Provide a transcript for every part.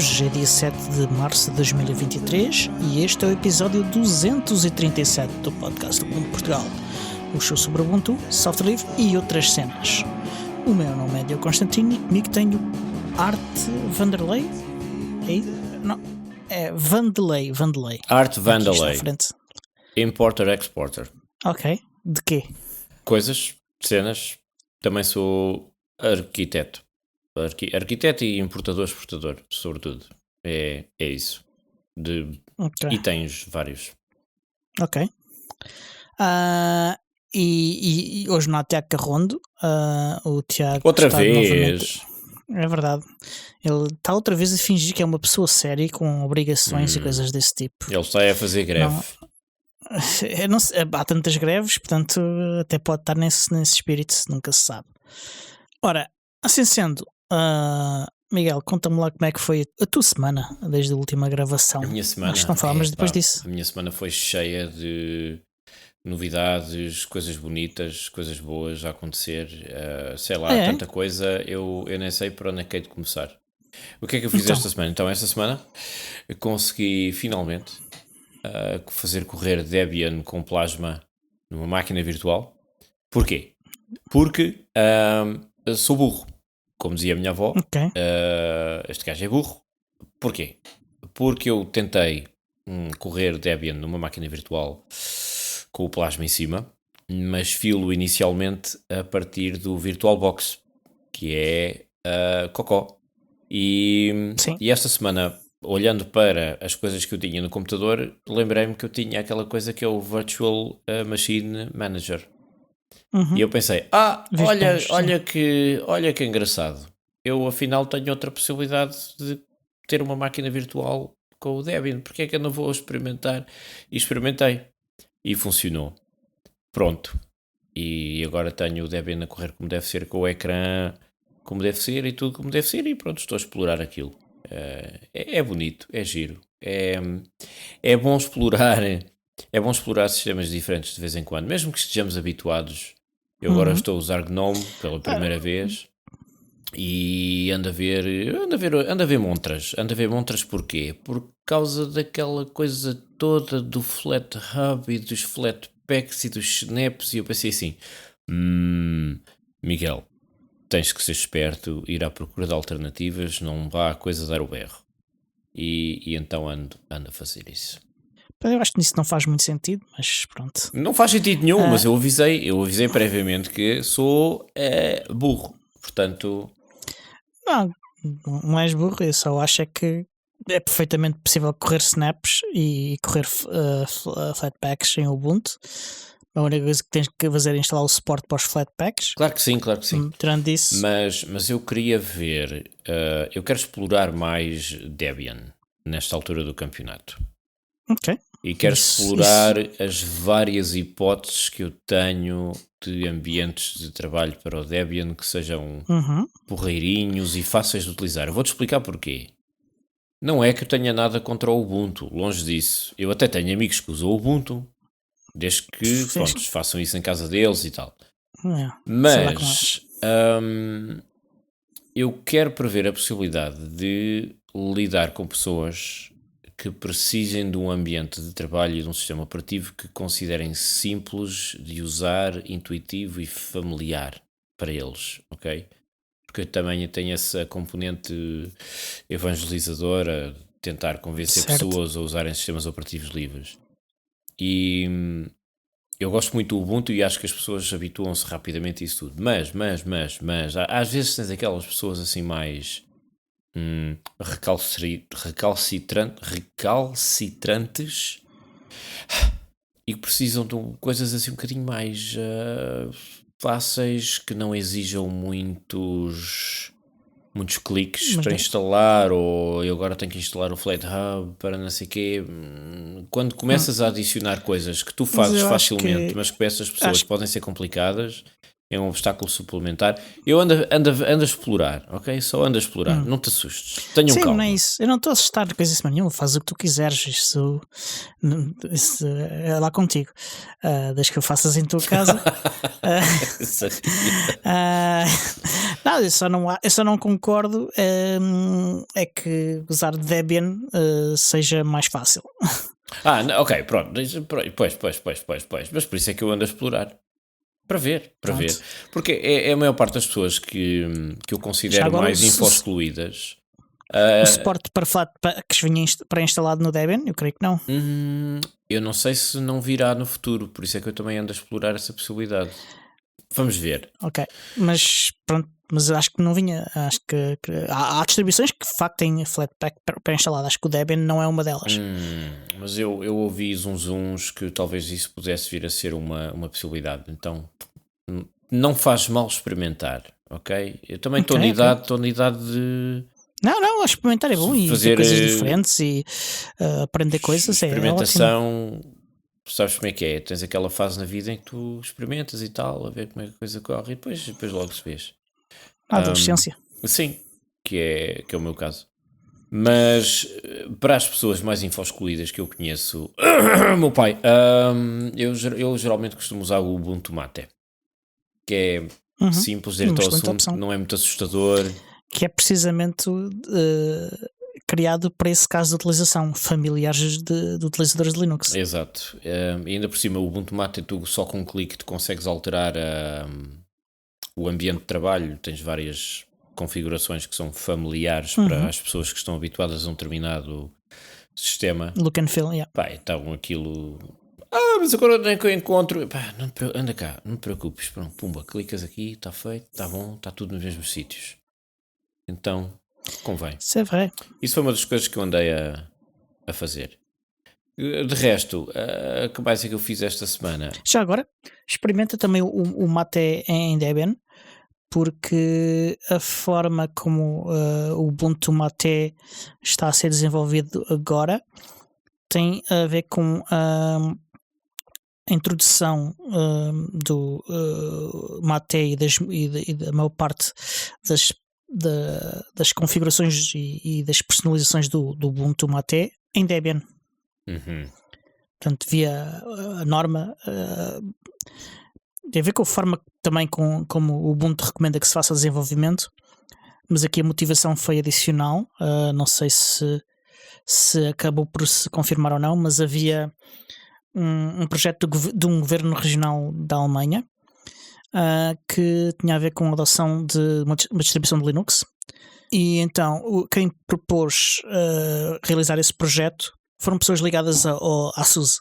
Hoje é dia 7 de março de 2023 e este é o episódio 237 do podcast do Ubuntu Portugal. O show sobre Ubuntu, software livre e outras cenas. O meu nome é Diogo Constantino e comigo tenho Art Vanderlei. Não, é Vandelei. Art Vandelay. Importer-exporter. Ok, de quê? Coisas, cenas. Também sou arquiteto. Arquiteto e importador-exportador, sobretudo. É isso. Okay. E tens vários. Ok. E hoje não há Tiago Carrondo. O Tiago outra está vez. Novamente. É verdade. Ele está outra vez a fingir que é uma pessoa séria com obrigações e coisas desse tipo. Ele está a fazer greve. Não sei, há tantas greves, portanto, até pode estar nesse espírito, nunca se sabe. Ora, assim sendo, Miguel, conta-me lá como é que foi a tua semana, desde a última gravação. A minha semana. Acho que não falámos depois disso. A minha semana foi cheia de novidades, coisas bonitas, coisas boas a acontecer. Sei lá, tanta coisa, eu nem sei por onde é que hei de começar. O que é que eu fiz esta semana? Então, esta semana eu consegui finalmente fazer correr Debian com Plasma numa máquina virtual. Porquê? Porque sou burro. Como dizia a minha avó, este gajo é burro. Porquê? Porque eu tentei correr Debian numa máquina virtual com o Plasma em cima, mas filo inicialmente a partir do VirtualBox, que é Cocó. E esta semana, olhando para as coisas que eu tinha no computador, lembrei-me que eu tinha aquela coisa que é o Virtual Machine Manager. E eu pensei, olha que engraçado. Eu afinal tenho outra possibilidade de ter uma máquina virtual com o Debian. Porque é que eu não vou experimentar? E experimentei. E funcionou. Pronto. E agora tenho o Debian a correr como deve ser, com o ecrã como deve ser e tudo como deve ser. E pronto, estou a explorar aquilo. É bonito, é giro. É bom explorar. É bom explorar sistemas diferentes de vez em quando. Mesmo que estejamos habituados. Eu agora estou a usar GNOME pela primeira vez. E ando a ver montras. Ando a ver montras porquê? Por causa daquela coisa toda do FlatHub e dos Flatpaks e dos snaps. E eu pensei assim, Miguel, tens que ser esperto, ir à procura de alternativas, não vá a coisa dar o berro. E então ando a fazer isso. Eu acho que nisso não faz muito sentido, mas pronto. Não faz sentido nenhum, mas eu avisei previamente que sou burro. Portanto... Não és burro, eu só acho é que é perfeitamente possível correr snaps e correr flatpaks em Ubuntu. A única coisa que tens que fazer é instalar o suporte para os flatpaks. Claro que sim. Tirando isso. Mas eu queria ver, eu quero explorar mais Debian nesta altura do campeonato. Ok. E quero explorar as várias hipóteses que eu tenho de ambientes de trabalho para o Debian que sejam porreirinhos e fáceis de utilizar. Eu vou-te explicar porquê. Não é que eu tenha nada contra o Ubuntu, longe disso. Eu até tenho amigos que usam o Ubuntu, desde que façam isso em casa deles e tal. Mas eu quero prever a possibilidade de lidar com pessoas que precisem de um ambiente de trabalho e de um sistema operativo que considerem simples de usar, intuitivo e familiar para eles, ok? Porque eu também tenho essa componente evangelizadora, tentar convencer pessoas a usarem sistemas operativos livres. E eu gosto muito do Ubuntu e acho que as pessoas habituam-se rapidamente a isso tudo. Mas, às vezes tens aquelas pessoas assim mais... recalcitrantes e que precisam de coisas assim um bocadinho mais fáceis, que não exijam muitos cliques para instalar, ou eu agora tenho que instalar o FlatHub para não sei o quê. Quando começas a adicionar coisas que tu fazes facilmente, mas que para essas pessoas podem ser complicadas, É um obstáculo suplementar. Eu ando a explorar, ok? Só ando a explorar. Não te assustes. Tenham calma. Sim, não é isso. Eu não estou a assustar de coisa nenhuma. Faz o que tu quiseres. Isso é lá contigo. Desde que eu faças em tua casa. Não, eu só não concordo é que usar Debian seja mais fácil. Ok, pronto. Pois. Mas por isso é que eu ando a explorar. Para ver. Porque é a maior parte das pessoas que eu considero mais info-excluídas. O suporte para que vinha pré-instalado no Debian? Eu creio que não. Eu não sei se não virá no futuro, por isso é que eu também ando a explorar essa possibilidade. Vamos ver. Ok, mas pronto, mas acho que não vinha. Acho que há distribuições que de facto têm Flatpak pré-instalado. Acho que o Debian não é uma delas. Mas eu ouvi zuns que talvez isso pudesse vir a ser uma possibilidade. Então não faz mal experimentar, ok? Eu também estou na idade de. Não, experimentar é bom e fazer coisas diferentes e aprender coisas. Experimentação, sabes como é que é? Tens aquela fase na vida em que tu experimentas e tal, a ver como é que a coisa corre e depois logo se vês. Adolescência. Sim, que é o meu caso. Mas para as pessoas mais info-excluídas que eu conheço, meu pai, eu geralmente costumo usar o Ubuntu Mate, que é simples, direto ao assunto, não é muito assustador. Que é precisamente criado para esse caso de utilização, familiares de utilizadores de Linux. Exato. E ainda por cima, o Ubuntu Mate, tu só com um clique tu consegues alterar o ambiente de trabalho. Tens várias configurações que são familiares para as pessoas que estão habituadas a um determinado sistema. Look and feel, yeah. Pá, então aquilo... mas agora nem que eu encontro... Pá, anda cá, não te preocupes. Pronto, pumba, clicas aqui, está feito, está bom, está tudo nos mesmos sítios. Então, convém. C'est vrai. Isso foi uma das coisas que eu andei a fazer. De resto, que mais é que eu fiz esta semana? Já agora, experimenta também o Mate em Debian, porque a forma como o Ubuntu Mate está a ser desenvolvido agora tem a ver com a introdução do Mate e da maior parte das configurações e das personalizações do Ubuntu Mate em Debian. Portanto, via a norma tem a ver com a forma também como o Ubuntu recomenda que se faça desenvolvimento, mas aqui a motivação foi adicional. Não sei se acabou por se confirmar ou não, mas havia um projeto de um governo regional da Alemanha que tinha a ver com a adoção de uma distribuição de Linux, e então quem propôs realizar esse projeto foram pessoas ligadas à SUSE,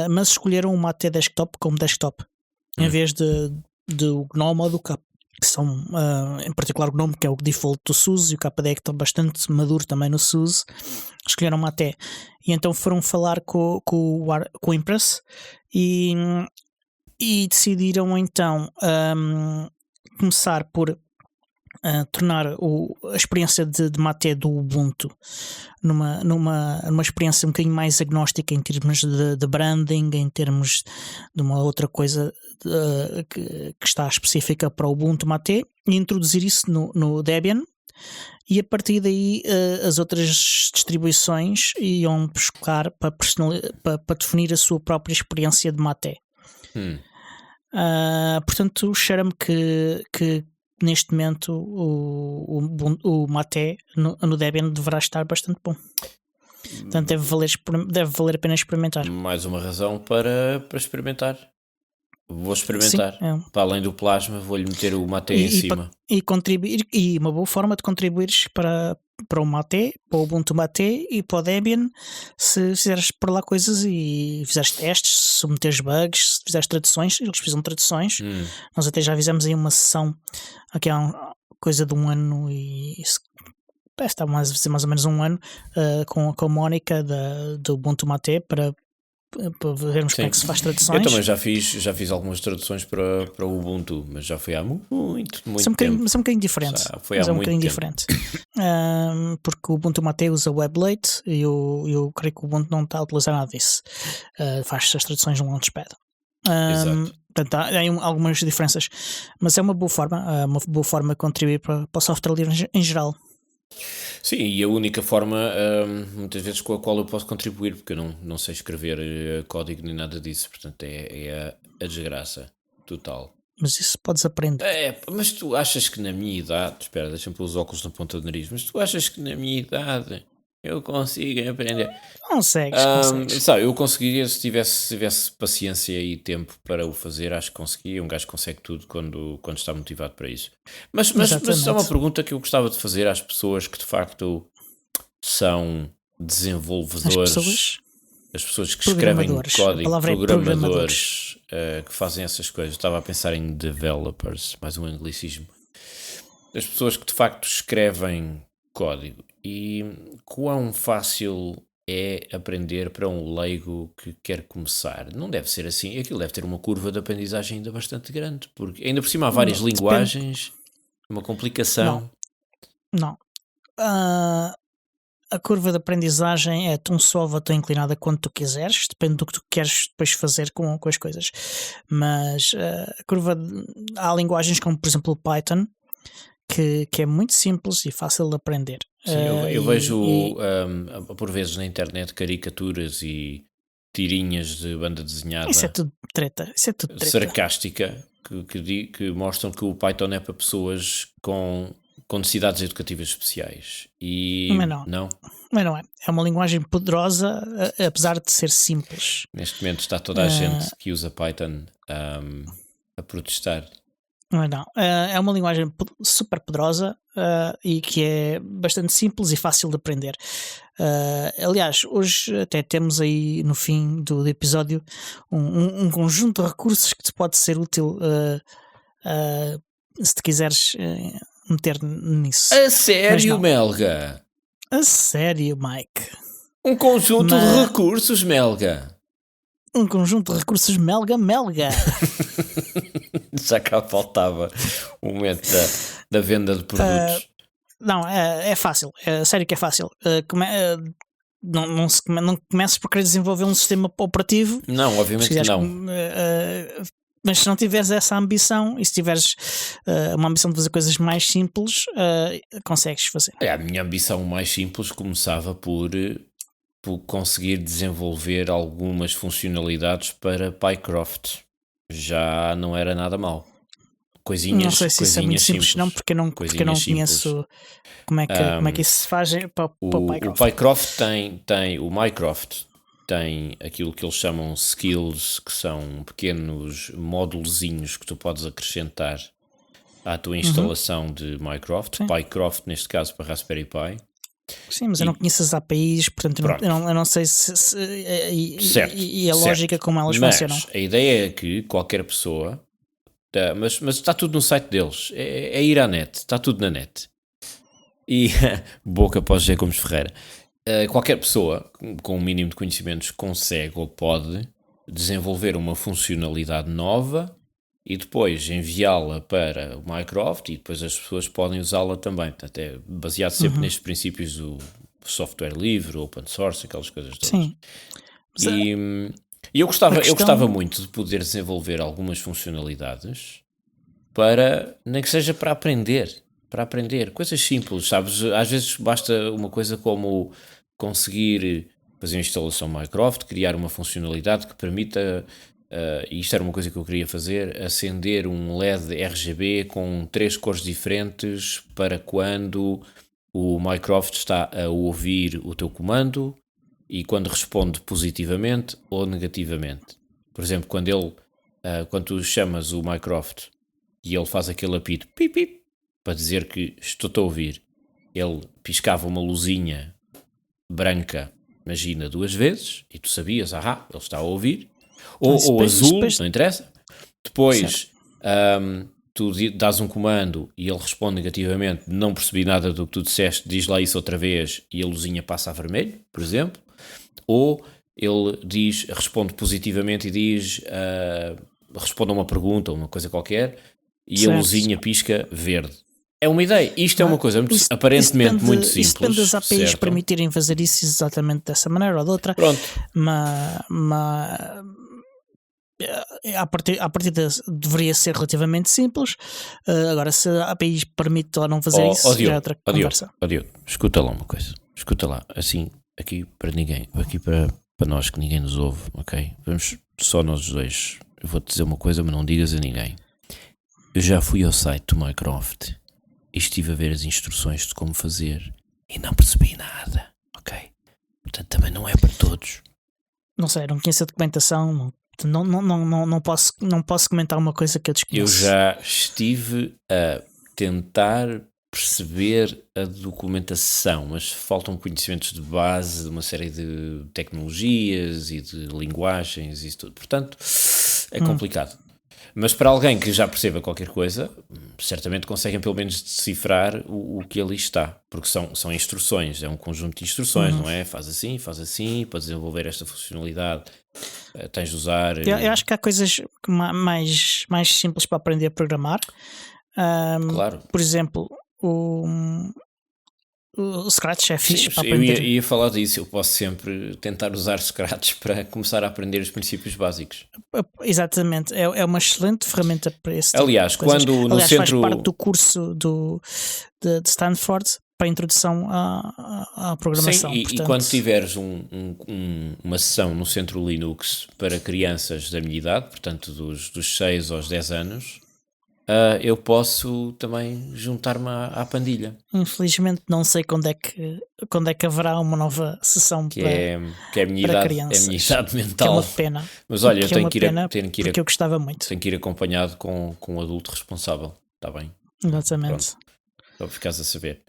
mas escolheram o Mate Desktop como desktop em vez do GNOME ou do K, que são em particular o GNOME, que é o default do SUSE, e o KDE, que está bastante maduro também no SUSE. Escolheram Mate e então foram falar com o Impress e decidiram então começar por tornar a experiência de Mate do Ubuntu numa experiência um bocadinho mais agnóstica em termos de branding, em termos de uma outra coisa que está específica para o Ubuntu Mate, e introduzir isso no Debian, e a partir daí as outras distribuições iam buscar para definir a sua própria experiência de Mate. Portanto, cheira-me que neste momento o Mate no Debian deverá estar bastante bom. Portanto, deve valer a pena experimentar. Mais uma razão para experimentar. Vou experimentar. Sim, para além do plasma, vou-lhe meter o Mate em cima. E contribuir, e uma boa forma de contribuires para o Mate, para o Ubuntu Mate e para o Debian, se fizeres por lá coisas e fizeres testes, submeteres bugs, se fizeres traduções. Eles fizeram traduções. Nós até já fizemos aí uma sessão aqui há coisa de um ano, e está mais ou menos um ano, com a Mónica do Ubuntu Mate para vermos como é que se faz traduções. Eu também já fiz algumas traduções para o Ubuntu, mas já foi há muito tempo. Mas é um bocadinho diferente. Diferente. Porque o Ubuntu Mate usa Weblate e eu creio que o Ubuntu não está a utilizar nada disso. Faz as traduções no Launchpad. Exato. Portanto, há algumas diferenças, mas é uma boa forma de contribuir para o software livre em geral. Sim, e a única forma, muitas vezes, com a qual eu posso contribuir, porque eu não sei escrever código nem nada disso, portanto é a desgraça total. Mas isso podes aprender. Mas tu achas que na minha idade, espera, deixa-me pôr os óculos na ponta do nariz, mas tu achas que na minha idade eu consigo aprender? Consegues. Sabe, eu conseguiria se tivesse paciência e tempo para o fazer, acho que conseguia. Um gajo consegue tudo quando está motivado para isso. Mas é uma pergunta que eu gostava de fazer às pessoas que de facto são desenvolvedores, as pessoas que escrevem código, programadores, que fazem essas coisas. Eu estava a pensar em developers, mais um anglicismo. As pessoas que de facto escrevem código, e quão fácil é aprender para um leigo que quer começar? Não deve ser assim. Aquilo deve ter uma curva de aprendizagem ainda bastante grande, porque ainda por cima há várias linguagens, uma complicação. Não. A curva de aprendizagem é tão suave ou tão inclinada quanto tu quiseres, depende do que tu queres depois fazer com as coisas. Mas há linguagens como, por exemplo, o Python, que é muito simples e fácil de aprender. Sim, eu vejo por vezes na internet caricaturas e tirinhas de banda desenhada. Isso é tudo treta. Sarcástica, que mostram que o Python é para pessoas com necessidades educativas especiais. Mas não. Mas não é. É uma linguagem poderosa, apesar de ser simples. Neste momento está toda a gente que usa Python a protestar. Não. É uma linguagem super poderosa e que é bastante simples e fácil de aprender. Aliás, hoje até temos aí no fim do episódio um conjunto de recursos que te pode ser útil se te quiseres meter nisso. A sério, Melga? A sério, Mike? Um conjunto de recursos, Melga? Um conjunto de recursos melga. Já cá faltava o momento da venda de produtos. Não, é fácil. É sério que é fácil. Não comeces por querer desenvolver um sistema operativo. Não, obviamente que não. Mas se não tiveres essa ambição e se tiveres uma ambição de fazer coisas mais simples, consegues fazer. A minha ambição mais simples começava por conseguir desenvolver algumas funcionalidades para Pycroft. Já não era nada mal. Coisinhas, não sei se isso é muito simples, não, porque eu não conheço como é que isso se faz para o Pycroft. O Pycroft tem o Mycroft tem aquilo que eles chamam skills, que são pequenos módulozinhos que tu podes acrescentar à tua instalação de Mycroft. Pycroft, neste caso, para Raspberry Pi. Sim, mas eu não conheço as APIs, portanto eu não sei a lógica como elas funcionam. A ideia é que qualquer pessoa, mas está tudo no site deles, é ir à net, está tudo na net. E boca para o José Gomes Ferreira. Qualquer pessoa com um mínimo de conhecimentos consegue ou pode desenvolver uma funcionalidade nova e depois enviá-la para o Mycroft e depois as pessoas podem usá-la também. Portanto, é baseado sempre nestes princípios do software livre, open source, aquelas coisas todas. Sim. E eu gostava muito de poder desenvolver algumas funcionalidades para, nem que seja para aprender, coisas simples, sabes? Às vezes basta uma coisa como conseguir fazer uma instalação Mycroft, criar uma funcionalidade que permita, e isto era uma coisa que eu queria fazer, acender um LED RGB com 3 cores diferentes para quando o Mycroft está a ouvir o teu comando e quando responde positivamente ou negativamente. Por exemplo, quando tu chamas o Mycroft e ele faz aquele apito pip, pip, para dizer que estou-te a ouvir, ele piscava uma luzinha branca, imagina, 2 vezes, e tu sabias, ele está a ouvir, ou azul, não interessa. Depois tu dás um comando e ele responde negativamente, não percebi nada do que tu disseste, diz lá isso outra vez, e a luzinha passa a vermelho, por exemplo. Ou ele responde positivamente e diz, responde a uma pergunta, uma coisa qualquer, e a luzinha pisca verde. É uma ideia. Isto é uma coisa aparentemente muito simples. Isso depende das APIs permitirem fazer isso exatamente dessa maneira ou de outra. Pronto. Mas à partida deveria ser relativamente simples. Agora, se a API permite ou não fazer isso, já é outra conversa. Diogo, escuta lá uma coisa. Escuta lá, assim, aqui para ninguém, aqui para nós que ninguém nos ouve, ok? Vamos só nós dois. Eu vou-te dizer uma coisa, mas não digas a ninguém. Eu já fui ao site do Mycroft e estive a ver as instruções de como fazer e não percebi nada, ok? Portanto, também não é para todos. Não sei, não conheço a documentação, não posso comentar uma coisa que eu desconheço. Eu já estive a tentar perceber a documentação, mas faltam conhecimentos de base de uma série de tecnologias e de linguagens e isso tudo. Portanto, é complicado. Mas para alguém que já perceba qualquer coisa, certamente conseguem pelo menos decifrar o que ali está, porque são instruções, é um conjunto de instruções, não é? Faz assim, para desenvolver esta funcionalidade, tens de usar... Eu acho que há coisas mais simples para aprender a programar. Claro. Por exemplo, o Scratch é fixe para aprender. Eu ia falar disso, eu posso sempre tentar usar Scratch para começar a aprender os princípios básicos. Exatamente, é uma excelente ferramenta para esse Aliás, tipo de coisas. quando no centro... faz parte do curso de Stanford para a introdução à programação. Sim, portanto... e quando tiveres uma sessão no Centro Linux para crianças da minha idade, portanto dos 6 aos 10 anos, eu posso também juntar-me à pandilha. Infelizmente não sei quando é que haverá uma nova sessão que é a minha para idade, crianças. É a minha idade mental. Que é uma pena. Mas olha, eu tenho que ir porque eu gostava muito. Tenho que ir acompanhado com um adulto responsável, está bem? Exatamente. Pronto, para ficares a saber.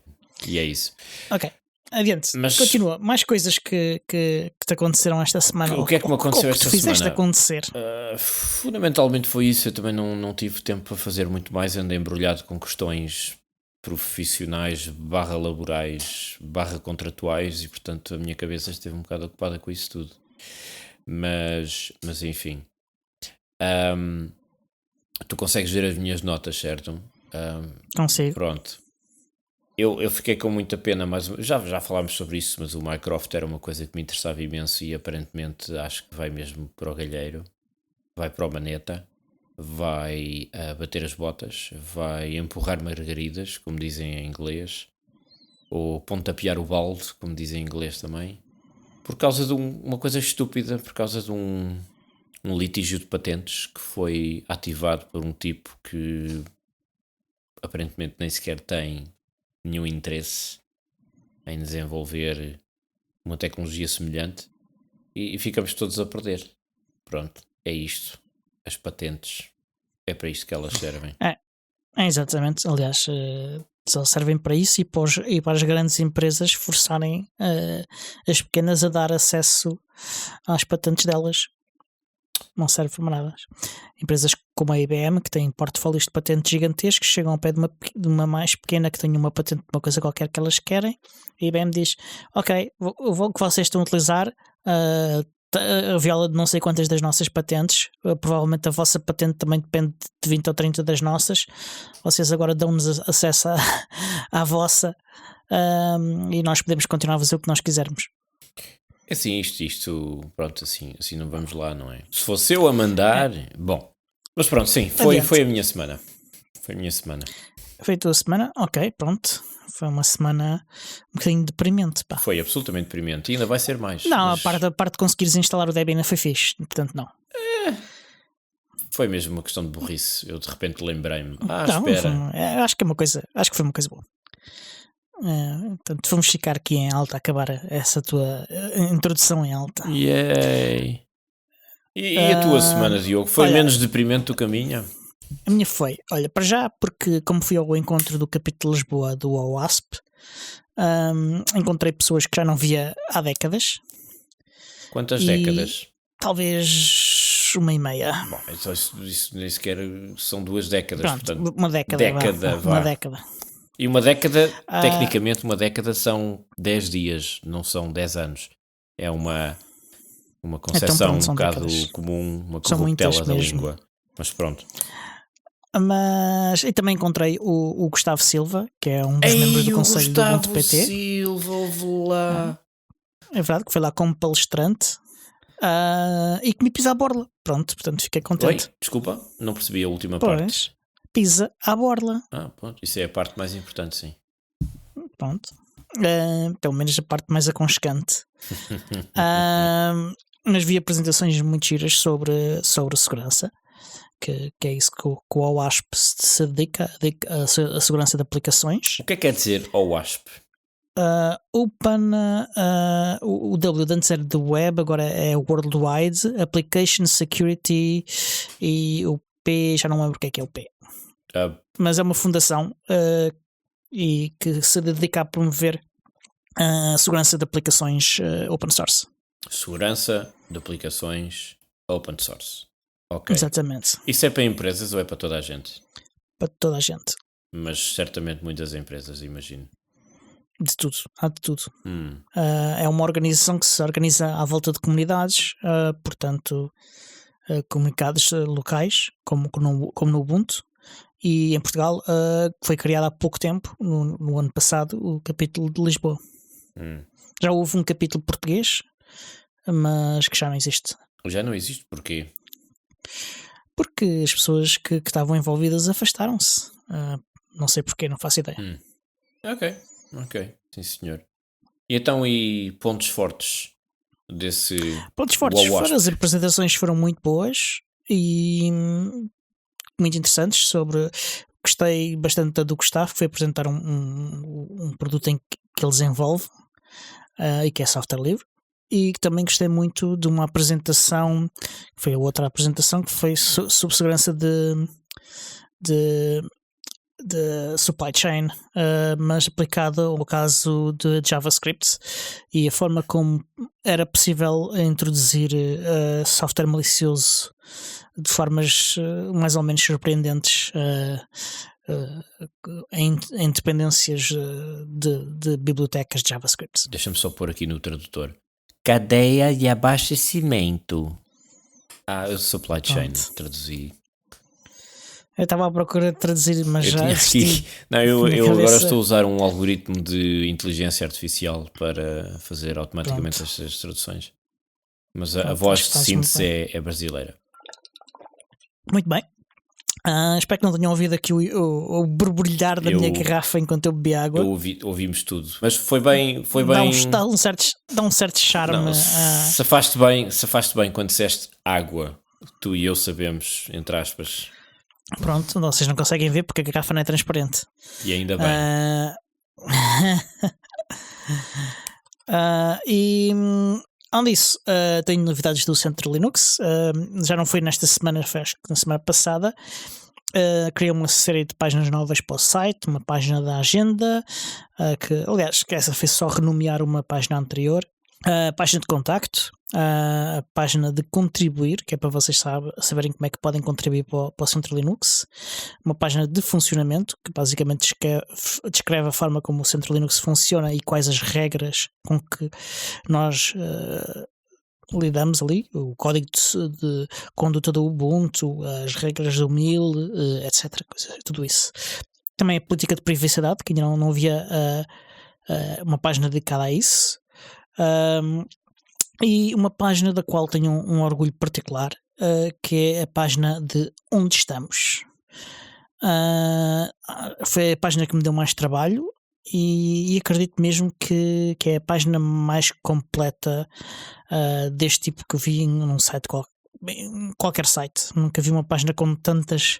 E é isso. Ok, adiante. Mas continua. Mais coisas que te aconteceram esta semana. O que é que me aconteceu esta semana? Fizeste acontecer? Fundamentalmente foi isso. Eu também não tive tempo para fazer muito mais. Andei embrulhado com questões profissionais, laborais, contratuais e, portanto, a minha cabeça esteve um bocado ocupada com isso tudo. Mas enfim. Tu consegues ver as minhas notas, certo? Consigo. Pronto. Eu fiquei com muita pena, mas já falámos sobre isso, mas o Mycroft era uma coisa que me interessava imenso e aparentemente acho que vai mesmo para o galheiro, vai para o maneta, vai bater as botas, vai empurrar margaridas, como dizem em inglês, ou pontapear o balde, como dizem em inglês também, por causa de uma coisa estúpida, por causa de um litígio de patentes que foi ativado por um tipo que aparentemente nem sequer tem nenhum interesse em desenvolver uma tecnologia semelhante e ficamos todos a perder. Pronto, é isto. As patentes, é para isto que elas servem. É exatamente. Aliás, só servem para isso e para as grandes empresas forçarem as pequenas a dar acesso às patentes delas. Não serve para nada. Empresas como a IBM, que têm portfólios de patentes gigantescos, chegam ao pé de uma mais pequena que tem uma patente de uma coisa qualquer que elas querem. A IBM diz: ok, o que vocês estão a utilizar viola de não sei quantas das nossas patentes, provavelmente a vossa patente também depende de 20 ou 30 das nossas, vocês agora dão-nos acesso à vossa e nós podemos continuar a fazer o que nós quisermos. É assim, isto, pronto, assim não vamos lá, não é? Se fosse eu a mandar, bom. Mas pronto, sim, foi a minha semana. Foi a minha semana. Foi a tua semana? Ok, pronto. Foi uma semana um bocadinho deprimente, pá. Foi absolutamente deprimente e ainda vai ser mais. Não, a parte de conseguires instalar o Debian foi fixe, portanto não. Foi mesmo uma questão de burrice. Eu de repente lembrei-me. Espera. Acho que foi uma coisa boa. Portanto, vamos ficar aqui em alta, acabar essa tua introdução em alta. Yay! E a tua semana, Diogo? Foi menos deprimente do que a minha? A minha foi, olha, para já, porque como fui ao encontro do capítulo de Lisboa do OWASP, encontrei pessoas que já não via há décadas. Quantas décadas? Talvez 1,5. Bom, então isso nem sequer são 2 décadas. Pronto, portanto, uma década. Uma década. E uma década, tecnicamente, uma década são 10 dias, não são 10 anos. É uma concepção um bocado décadas. Comum, uma corruptela da língua. Mas pronto. E também encontrei o Gustavo Silva, que é um dos membros do Conselho do Ubuntu PT. Silva, ouve lá. É verdade, que foi lá como palestrante. e comi pizza à borla. Pronto, portanto fiquei contente. Oi, desculpa, não percebi a última parte. Pois, pizza à borla. Pronto, isso é a parte mais importante, sim. Pronto. Pelo menos a parte mais aconchegante. Mas vi apresentações muito giras sobre segurança, que é isso que o OWASP se dedica a segurança de aplicações. O que é que quer dizer OWASP? O W de antes era do Web, agora é Worldwide Application Security, e o P, já não lembro o que é o P. Mas é uma fundação e que se dedica a promover a segurança de aplicações open source. Segurança de aplicações open source. Ok. Exatamente. Isso é para empresas ou é para toda a gente? Para toda a gente. Mas certamente muitas empresas, imagino. De tudo, há de tudo. É uma organização que se organiza à volta de comunidades, portanto, comunicados locais, como no Ubuntu. E em Portugal foi criado há pouco tempo, no ano passado, o capítulo de Lisboa. Já houve um capítulo português, mas que já não existe. Já não existe? Porquê? Porque as pessoas que estavam envolvidas afastaram-se. Não sei porquê, não faço ideia. Ok, sim senhor. E então, pontos fortes desse... Pontos fortes foram, as apresentações foram muito boas e muito interessantes. Gostei bastante do Gustavo, que foi apresentar um produto em que ele desenvolve e que é software livre. E também gostei muito de uma apresentação, que foi a outra apresentação, que foi sobre segurança de supply chain, mas aplicado ao caso de JavaScript e a forma como era possível introduzir software malicioso de formas mais ou menos surpreendentes em dependências de bibliotecas de JavaScript. Deixa-me só pôr aqui no tradutor. Cadeia de abastecimento. Supply chain, traduzi. Eu estava à procura de traduzir, mas já aqui. Não, eu agora estou a usar um algoritmo de inteligência artificial para fazer automaticamente estas traduções. Mas a voz de síntese é brasileira. Muito bem. Espero que não tenham ouvido aqui o borbulhar da minha garrafa enquanto eu bebi água. Ouvimos tudo. Mas foi bem. Dá um certo charme. Não, safaste bem quando disseste água. Tu e eu sabemos, entre aspas. Pronto, vocês não conseguem ver porque a garrafa não é transparente. E ainda bem. Além disso, tenho novidades do Centro Linux. Já não foi nesta semana, foi acho que na semana passada. Criei uma série de páginas novas para o site, uma página da agenda, que essa foi só renomear uma página anterior. A página de contacto, a página de contribuir, que é para vocês saberem como é que podem contribuir para o Centro Linux, uma página de funcionamento, que basicamente descreve a forma como o Centro Linux funciona e quais as regras com que nós lidamos ali, o código de conduta do Ubuntu, as regras do MIL, etc. Tudo isso. Também a política de privacidade, que ainda não havia uma página dedicada a isso. E uma página da qual tenho um orgulho particular, que é a página de Onde Estamos. Foi a página que me deu mais trabalho e acredito mesmo que é a página mais completa deste tipo que vi num site qualquer site. Nunca vi uma página com tantas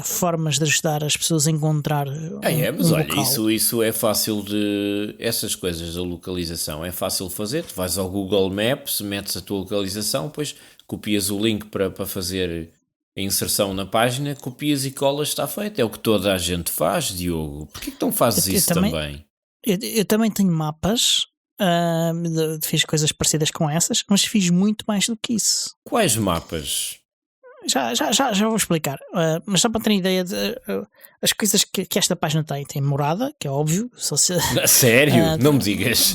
formas de ajudar as pessoas a encontrar mas olha, local. Isso é fácil de... Essas coisas da localização é fácil de fazer. Tu vais ao Google Maps, metes a tua localização, depois copias o link para fazer a inserção na página, copias e colas, está feito. É o que toda a gente faz, Diogo. Porquê que não fazes isso também? Eu também tenho mapas. Fiz coisas parecidas com essas, mas fiz muito mais do que isso. Quais mapas? Já vou explicar, mas só para terem ideia de as coisas que esta página tem morada, que é óbvio. Sério? Não me digas.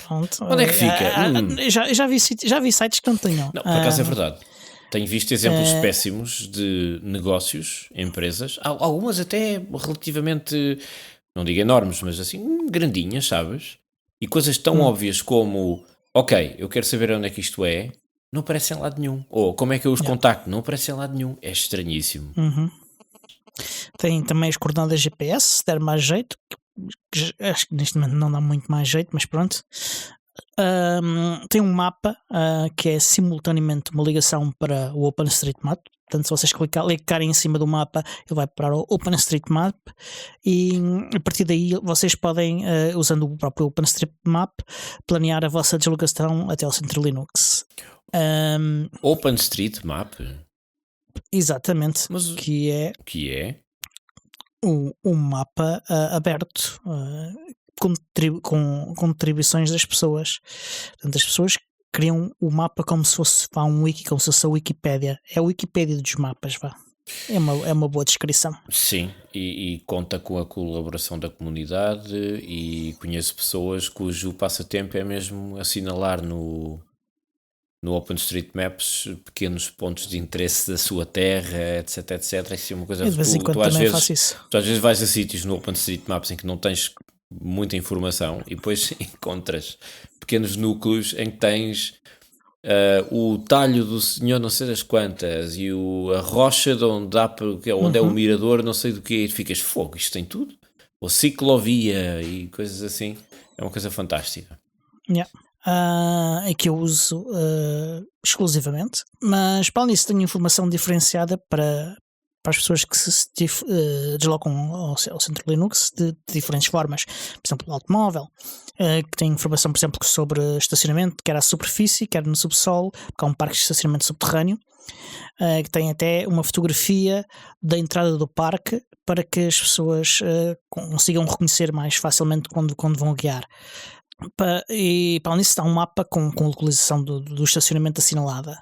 Pronto, onde é que fica? Já vi sites que não tenham. Não, por acaso é verdade. Tenho visto exemplos péssimos de negócios, empresas, algumas até relativamente, não digo enormes, mas assim, grandinhas, sabes? E coisas tão óbvias como, ok, eu quero saber onde é que isto é, não aparecem em lado nenhum. Ou como é que eu os contacto? Não aparecem em lado nenhum. É estranhíssimo. Tem também as coordenadas GPS, se der mais jeito. Acho que neste momento não dá muito mais jeito, mas pronto. Tem um mapa que é simultaneamente uma ligação para o OpenStreetMap. Portanto, se vocês clicarem em cima do mapa, ele vai para o OpenStreetMap e a partir daí vocês podem, usando o próprio OpenStreetMap, planear a vossa deslocação até ao centro Linux. OpenStreetMap? Exatamente. Mas que é um mapa aberto com contribuições das pessoas. Portanto, as pessoas criam o mapa como se fosse um wiki, como se fosse a Wikipédia. É a Wikipédia dos mapas, vá. É uma boa descrição. Sim, e conta com a colaboração da comunidade e conheço pessoas cujo passatempo é mesmo assinalar no OpenStreetMaps pequenos pontos de interesse da sua terra, etc, etc. Isso é uma coisa de vez em quando também faço isso. Tu às vezes vais a sítios no OpenStreetMaps em que não tens muita informação e depois encontras pequenos núcleos em que tens o talho do senhor não sei das quantas e a rocha de onde é o mirador não sei do que, e ficas, fogo, isto tem tudo, ou ciclovia e coisas assim. É uma coisa fantástica. É que eu uso exclusivamente, mas para além disso tenho informação diferenciada para as pessoas que se deslocam ao centro Linux de diferentes formas. Por exemplo, o automóvel, que tem informação, por exemplo, sobre estacionamento, quer à superfície, quer no subsolo, porque há um parque de estacionamento subterrâneo, que tem até uma fotografia da entrada do parque para que as pessoas consigam reconhecer mais facilmente quando vão guiar. E para além disso, há um mapa com localização do estacionamento assinalada.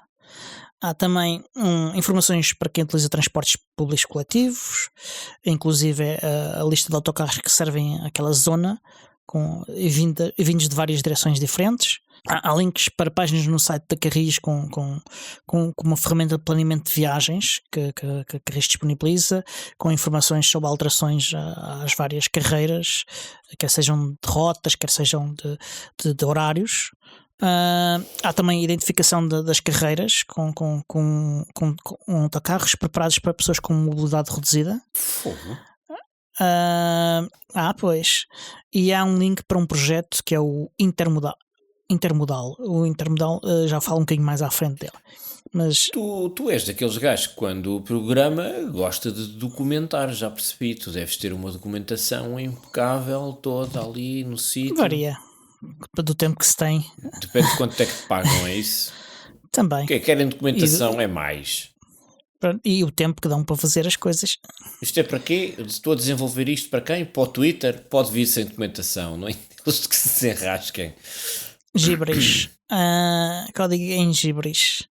Há também informações para quem utiliza transportes públicos coletivos, inclusive a lista de autocarros que servem àquela zona vindos de várias direções diferentes. Há links para páginas no site da Carris com uma ferramenta de planeamento de viagens que a Carris disponibiliza, com informações sobre alterações às várias carreiras, quer sejam de rotas, quer sejam de horários. Há também a identificação das carreiras com autocarros preparados para pessoas com mobilidade reduzida. Pois. E há um link para um projeto que é o Intermodal. O Intermodal já falo um bocadinho mais à frente dele. Mas tu és daqueles gajos que quando o programa gosta de documentar, já percebi. Tu deves ter uma documentação impecável toda ali no sítio. Varia do tempo que se tem. Depende de quanto é que te pagam, é isso? Também. O que querem documentação é mais. E o tempo que dão para fazer as coisas. Isto é para quê? Estou a desenvolver isto para quem? Para o Twitter? Pode vir sem documentação, não é? Eles que se desenrasquem. Gibberish. Código em Gibberish.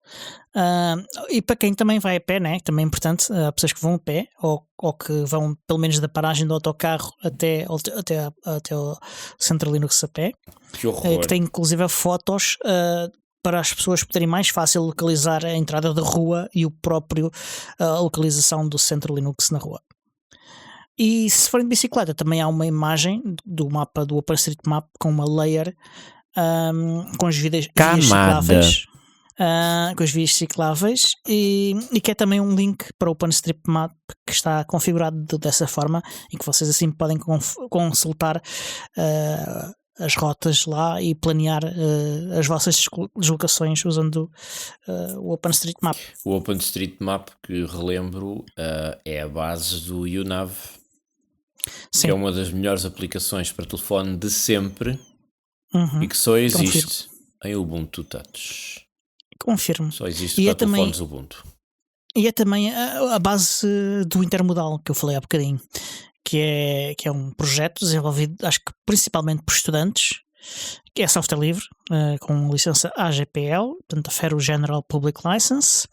E para quem também vai a pé, né? Também é importante, há pessoas que vão a pé ou que vão pelo menos da paragem do autocarro até o centro Linux a pé. Que horror. Que tem inclusive fotos para as pessoas poderem mais fácil localizar a entrada da rua e a localização do centro Linux na rua. E se forem de bicicleta, também há uma imagem do mapa do OpenStreetMap com uma layer com as vias cicláveis. Com as vias cicláveis e que é também um link para o OpenStreetMap que está configurado dessa forma e que vocês assim podem consultar as rotas lá e planear as vossas deslocações usando o OpenStreetMap. O OpenStreetMap, que relembro, é a base do UNAV. Sim. Que é uma das melhores aplicações para telefone de sempre e que só existe em Ubuntu Touch. Confirmo. Só existe para telefones Ubuntu. E é também a base do Intermodal que eu falei há bocadinho, que é um projeto desenvolvido, acho que principalmente por estudantes, que é software livre, com licença AGPL, portanto a Fero General Public License,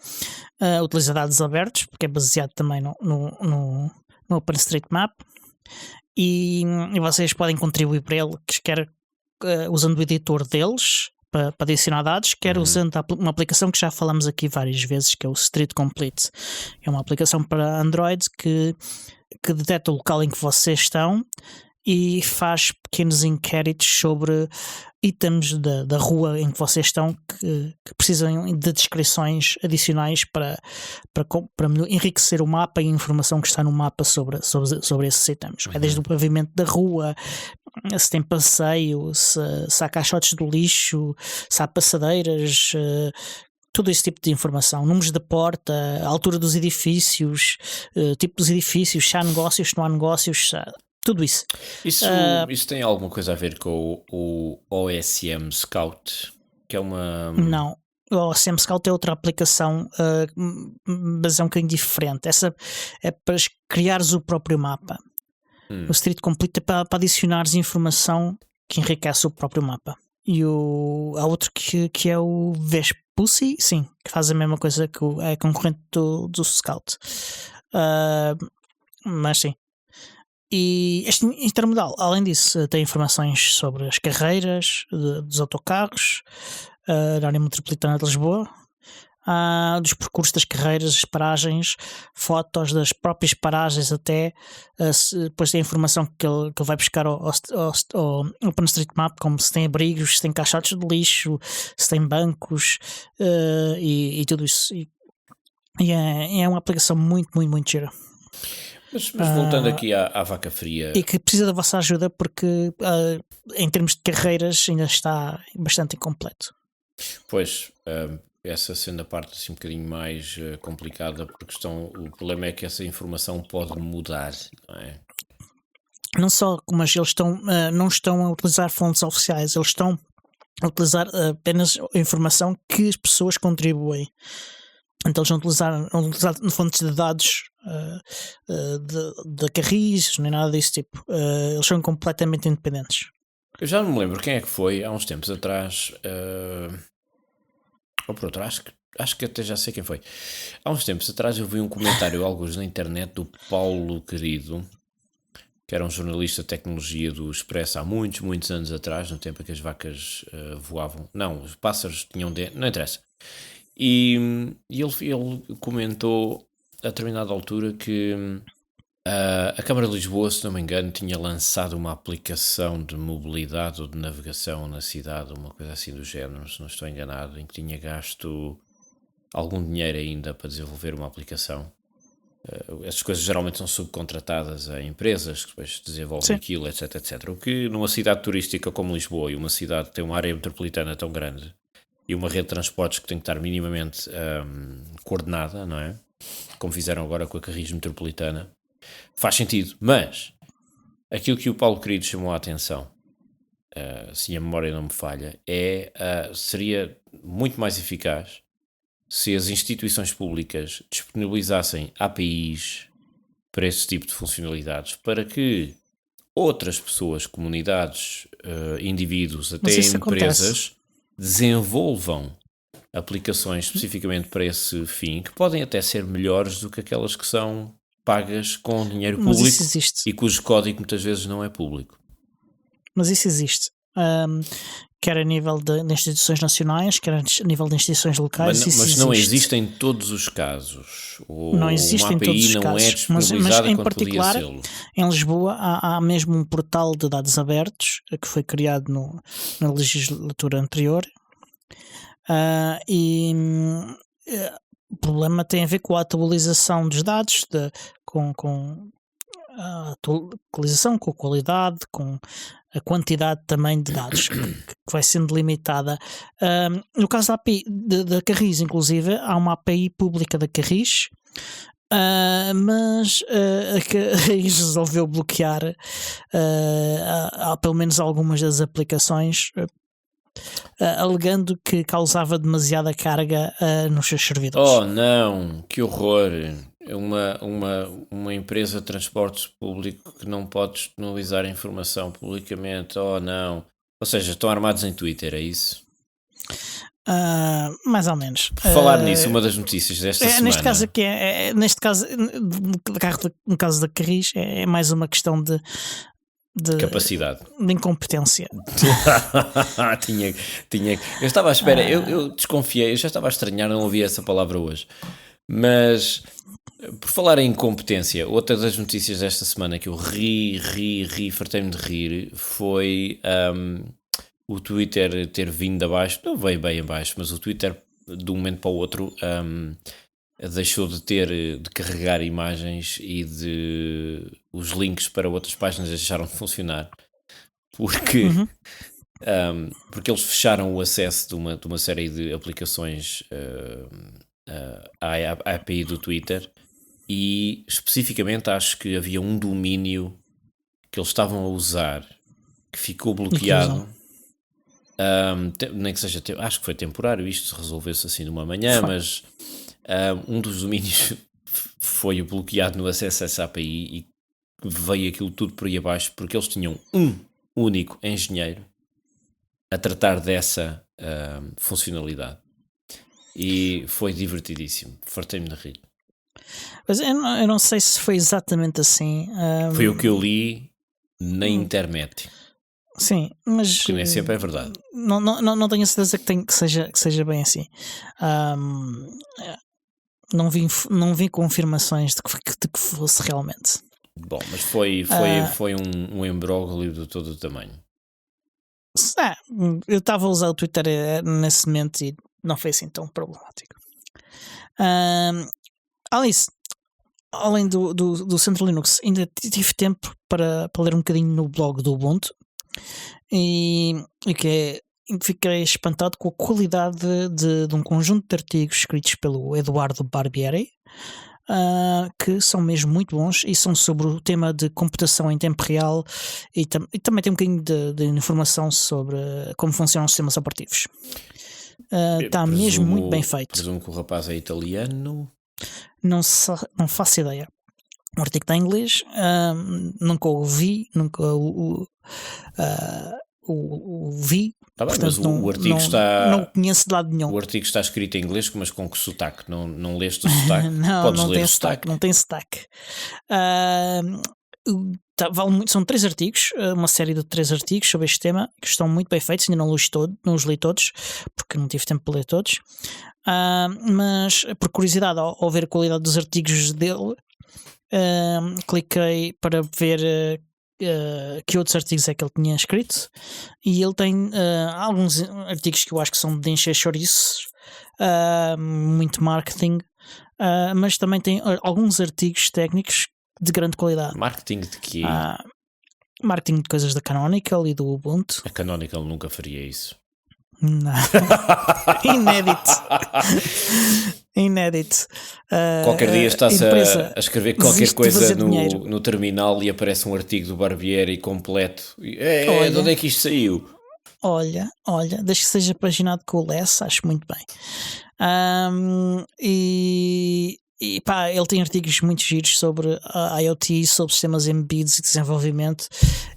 utiliza dados abertos, porque é baseado também no OpenStreetMap, e vocês podem contribuir para ele, quer usando o editor deles, para adicionar dados, quer usando uma aplicação que já falamos aqui várias vezes, que é o Street Complete. É uma aplicação para Android que detecta o local em que vocês estão e faz pequenos inquéritos sobre itens da rua em que vocês estão que precisam de descrições adicionais para enriquecer o mapa e a informação que está no mapa sobre esses itens. É desde o pavimento da rua, se tem passeio, se há caixotes do lixo, se há passadeiras, todo esse tipo de informação, números da porta, a altura dos edifícios, tipo dos edifícios, se há negócios, se não há negócios, tudo isso. Isso tem alguma coisa a ver com o OSM Scout, que é uma... Não, o OSM Scout é outra aplicação, mas é um bocadinho diferente. Essa é para criares o próprio mapa. O Street Complete é para adicionares informação que enriquece o próprio mapa. E há outro que é o Vespucci, sim, que faz a mesma coisa que é concorrente do Scout. Mas sim. E este intermodal, além disso, tem informações sobre as carreiras dos autocarros da área metropolitana de Lisboa, dos percursos das carreiras, as paragens, fotos das próprias paragens, até depois tem a informação que ele vai buscar ao OpenStreetMap, como se tem abrigos, se tem caixotes de lixo, se tem bancos e tudo isso. E é uma aplicação muito, muito, muito gira. Mas voltando aqui à vaca fria... E que precisa da vossa ajuda porque em termos de carreiras ainda está bastante incompleto. Pois, essa sendo a parte assim um bocadinho mais complicada, porque o problema é que essa informação pode mudar, não é? Não só, mas eles não estão a utilizar fontes oficiais, eles estão a utilizar apenas a informação que as pessoas contribuem. Então eles não utilizar fontes de dados de Carris, nem nada desse tipo. Eles são completamente independentes. Eu já não me lembro quem é que foi, há uns tempos atrás, ou por outro, acho que até já sei quem foi. Há uns tempos atrás eu vi um comentário, alguns na internet, do Paulo Querido, que era um jornalista de tecnologia do Expresso há muitos, muitos anos atrás, no tempo em que as vacas voavam. Não, os pássaros tinham não interessa. E ele comentou a determinada altura que a Câmara de Lisboa, se não me engano, tinha lançado uma aplicação de mobilidade ou de navegação na cidade, uma coisa assim do género, se não estou enganado, em que tinha gasto algum dinheiro ainda para desenvolver uma aplicação. Essas coisas geralmente são subcontratadas a empresas que depois desenvolvem aquilo, etc, etc. O que numa cidade turística como Lisboa, e uma cidade que tem uma área metropolitana tão grande e uma rede de transportes que tem que estar minimamente coordenada, não é? Como fizeram agora com a Carris Metropolitana, faz sentido. Mas aquilo que o Paulo Querido chamou a atenção, se a memória não me falha, seria muito mais eficaz se as instituições públicas disponibilizassem APIs para esse tipo de funcionalidades, para que outras pessoas, comunidades, indivíduos, até empresas, desenvolvam aplicações especificamente para esse fim, que podem até ser melhores do que aquelas que são pagas com dinheiro público e cujo código muitas vezes não é público. Mas isso existe. Quer a nível de instituições nacionais, quer a nível de instituições locais. Mas não existe em todos os casos. Não existe em todos os casos. Mas em particular, em Lisboa, há mesmo um portal de dados abertos que foi criado na legislatura anterior. O problema tem a ver com a atualização dos dados, com a atualização, com a qualidade, com a quantidade também de dados que vai sendo limitada. No caso da API da Carris, inclusive, há uma API pública da Carris, mas a Carris resolveu bloquear pelo menos algumas das aplicações, alegando que causava demasiada carga nos seus servidores. Oh não, que horror! Uma empresa de transportes público que não pode disponibilizar informação publicamente, oh não. Ou seja, estão armados em Twitter, é isso? Mais ou menos. Por falar nisso, uma das notícias desta semana... Neste caso, no caso da Carris, é mais uma questão de capacidade, de incompetência. Eu estava à espera, eu desconfiei, eu já estava a estranhar, não ouvi essa palavra hoje. Mas, por falar em incompetência, outra das notícias desta semana que eu fartei-me de rir, foi o Twitter ter vindo abaixo, não veio bem abaixo, mas o Twitter de um momento para o outro deixou de carregar imagens e os links para outras páginas deixaram de funcionar porque eles fecharam o acesso de uma série de aplicações à API do Twitter, e especificamente acho que havia um domínio que eles estavam a usar que ficou bloqueado. Nem que seja, acho que foi temporário, isto resolveu-se assim numa manhã, mas um dos domínios foi bloqueado no acesso a essa API e veio aquilo tudo por aí abaixo, porque eles tinham um único engenheiro a tratar dessa funcionalidade, e foi divertidíssimo, fartei-me de rir. Mas eu não sei se foi exatamente assim. Foi o que eu li na internet. Sim, mas porque nem sempre é verdade. Não tenho a certeza que seja bem assim. Não vi confirmações de que fosse realmente. Bom, mas foi um imbróglio de todo o tamanho. Eu estava a usar o Twitter nesse momento e não foi assim tão problemático. Alice, além do Central Linux, ainda tive tempo para ler um bocadinho no blog do Ubuntu, e fiquei espantado com a qualidade de um conjunto de artigos escritos pelo Eduardo Barbieri, que são mesmo muito bons e são sobre o tema de computação em tempo real, e também tem um bocadinho de informação sobre como funcionam os sistemas operativos. Está mesmo muito bem feito. Presumo que o rapaz é italiano. Não faço ideia. O artigo está em inglês, nunca o vi, nunca o vi. Tá bem, portanto, mas o artigo não conheço de lado nenhum. O artigo está escrito em inglês, mas com que sotaque? Não leste o sotaque? Não tem sotaque. Não tem sotaque. São 3 artigos, uma série de 3 artigos sobre este tema, que estão muito bem feitos. Ainda não os li todos, porque não tive tempo para ler todos. Mas por curiosidade, ao ver a qualidade dos artigos dele, cliquei para ver que outros artigos é que ele tinha escrito, e ele tem alguns artigos que eu acho que são de encher chouriços, muito marketing, mas também tem alguns artigos técnicos de grande qualidade. Marketing de quê? Marketing de coisas da Canonical e do Ubuntu. A Canonical nunca faria isso. Não. Inédito. Qualquer dia estás a escrever qualquer coisa no terminal e aparece um artigo do Barbieri completo. Olha, de onde é que isto saiu? Olha, deixa que seja paginado com o Less, acho muito bem. E pá, ele tem artigos muito giros sobre a IoT, sobre sistemas embebidos e desenvolvimento,